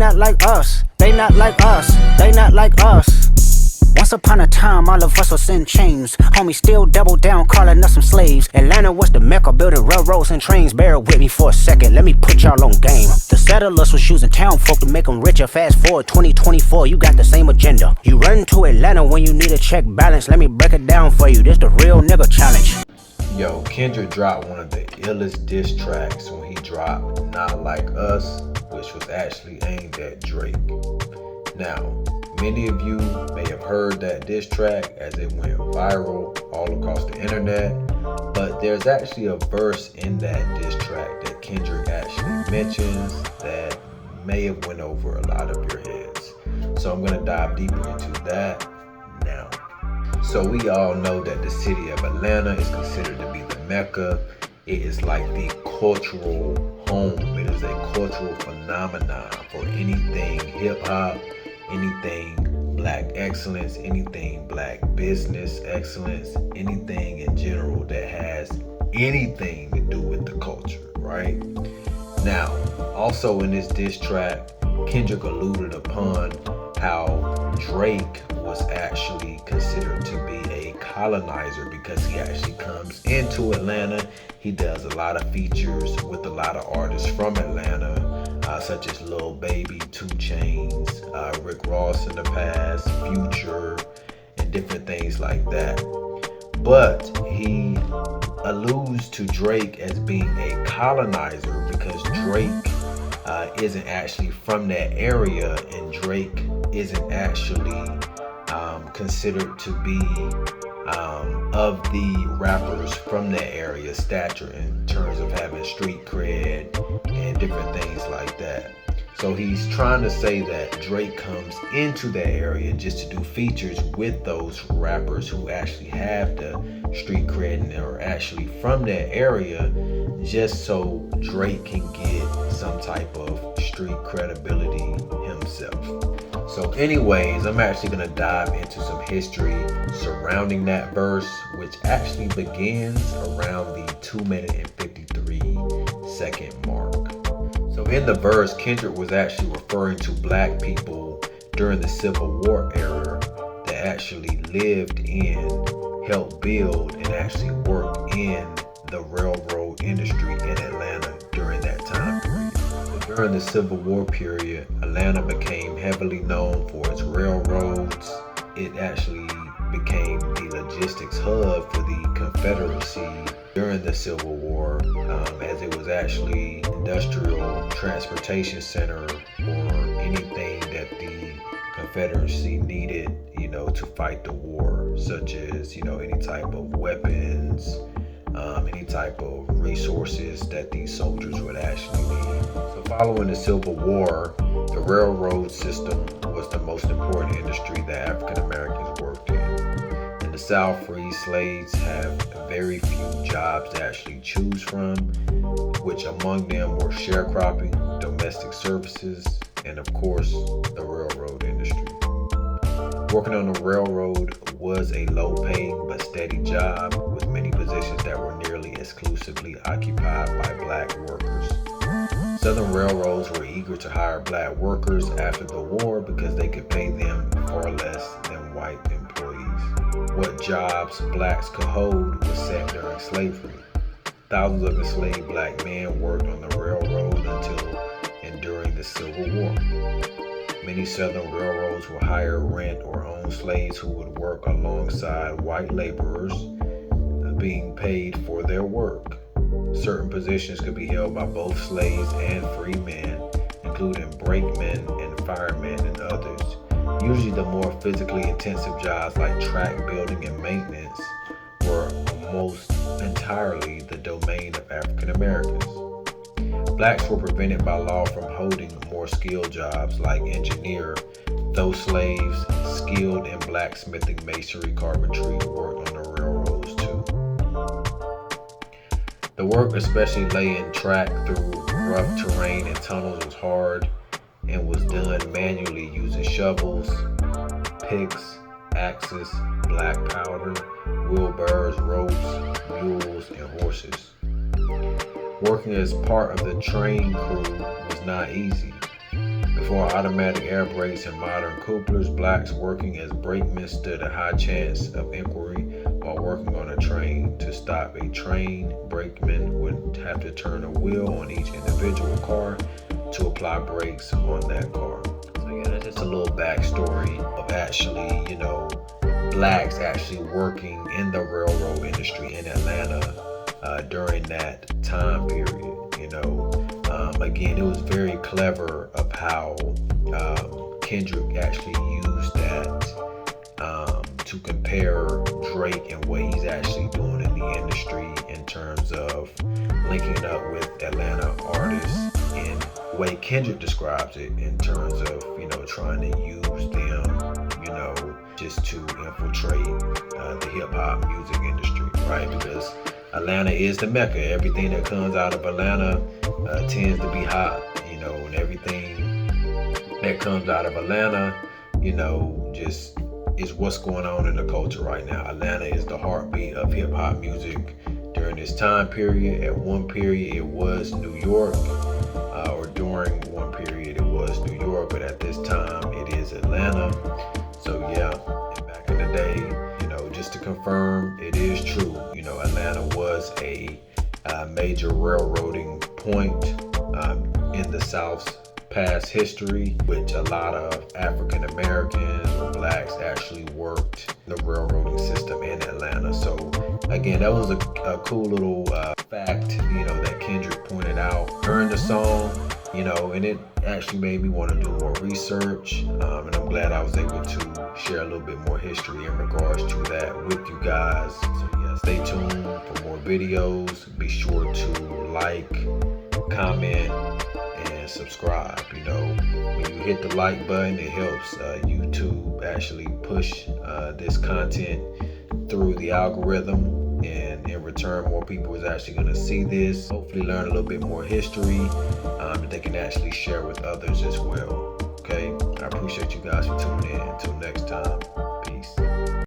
not like us, they not like us, they not like us. Once upon a time, all of us was in chains. Homie still double down, calling us some slaves. Atlanta was the mecca, building railroads and trains. Bear with me for a second, let me put y'all on game. The settlers was using town folk to make them richer. Fast forward 2024, you got the same agenda. You run to Atlanta when you need a check balance. Let me break it down for you, this the real nigga challenge. Yo, Kendrick dropped one of the illest diss tracks when he dropped Not Like Us, which was actually aimed at Drake. Now, many of you may have heard that diss track as it went viral all across the internet, but there's actually a verse in that diss track that Kendrick actually mentions that may have went over a lot of your heads. So I'm gonna dive deeper into that now. So we all know that the city of Atlanta is considered to be the Mecca. It is like the cultural home. It is a cultural phenomenon for anything hip hop, anything black excellence, anything black business excellence, anything in general that has anything to do with the culture, right? Now, also in this diss track, Kendrick alluded upon how Drake was actually considered to be a colonizer because he actually comes into Atlanta. He does a lot of features with a lot of artists from Atlanta, such as Lil Baby, 2 Chainz, Rick Ross in the past, Future, and different things like that. But he alludes to Drake as being a colonizer because Drake isn't actually from that area, and Drake isn't actually considered to be of the rappers from that area stature in terms of having street cred and different things like that. So he's trying to say that Drake comes into that area just to do features with those rappers who actually have the street cred and are actually from that area, just so Drake can get some type of street credibility himself. So anyways, I'm actually going to dive into some history surrounding that verse, which actually begins around the 2-minute and 53-second mark. So in the verse, Kendrick was actually referring to black people during the Civil War era that actually lived in, helped build, and actually worked in the railroad industry in Atlanta during that time period. During the Civil War period, Atlanta became heavily known for its railroads. It actually became the logistics hub for the Confederacy during the Civil War, as it was actually industrial transportation center for anything that the Confederacy needed, to fight the war, such as, any type of weapons, any type of resources that these soldiers would actually need. So following the Civil War, the railroad system was the most important industry that African Americans worked in. In the South, free slaves have very few jobs to actually choose from, which among them were sharecropping, domestic services, and of course, the railroad industry. Working on the railroad was a low-paying but steady job, with many positions that were nearly exclusively occupied by black workers. Southern railroads were eager to hire black workers after the war because they could pay them far less than white employees. What jobs blacks could hold was set during slavery. Thousands of enslaved black men worked on the railroad until and during the Civil War. Many Southern railroads would hire, rent, or own slaves who would work alongside white laborers, being paid for their work. Certain positions could be held by both slaves and free men, including brakemen and firemen and others. Usually the more physically intensive jobs like track building and maintenance were almost entirely the domain of African Americans. Blacks were prevented by law from holding more skilled jobs like engineer, though slaves skilled in blacksmithing, masonry, carpentry worked on the railroads too. The work, especially laying track through rough terrain and tunnels, was hard and was done manually using shovels, picks, axes, black powder, wheelbarrows, ropes, mules, and horses. Working as part of the train crew was not easy. Before automatic air brakes and modern couplers, blacks working as brakemen stood a high chance of inquiry while working on a train. To stop a train, brakemen would have to turn a wheel on each individual car to apply brakes on that car. So yeah, that's just a little backstory of actually, blacks actually working in the railroad industry in Atlanta during that time period. Again, it was very clever of how Kendrick actually used that to compare Drake and what he's actually doing in the industry in terms of linking up with Atlanta artists in the way Kendrick describes it in terms of, trying to use them, just to infiltrate the hip hop music industry, right? Because Atlanta is the mecca. Everything that comes out of Atlanta tends to be hot, and everything that comes out of Atlanta, just is what's going on in the culture right now. Atlanta is the heartbeat of hip hop music during this time period. At one period, it was New York, or during one period, it was New York, but at this time, it is Atlanta. So yeah, and back in the day, just to confirm, it is true. Atlanta was a major railroading point in the South's past history, which a lot of African Americans or blacks actually worked the railroading system in Atlanta. So again, that was a cool little fact, that Kendrick pointed out during the song, and it actually made me want to do more research, and I'm glad I was able to share a little bit more history in regards to that with you guys. So yeah, stay tuned for more videos. Be sure to like, comment, and subscribe. When you hit the like button, it helps YouTube actually push this content through the algorithm, and in return, more people is actually going to see this, hopefully learn a little bit more history that they can actually share with others as well. Okay, I appreciate you guys for tuning in. Until next time, peace.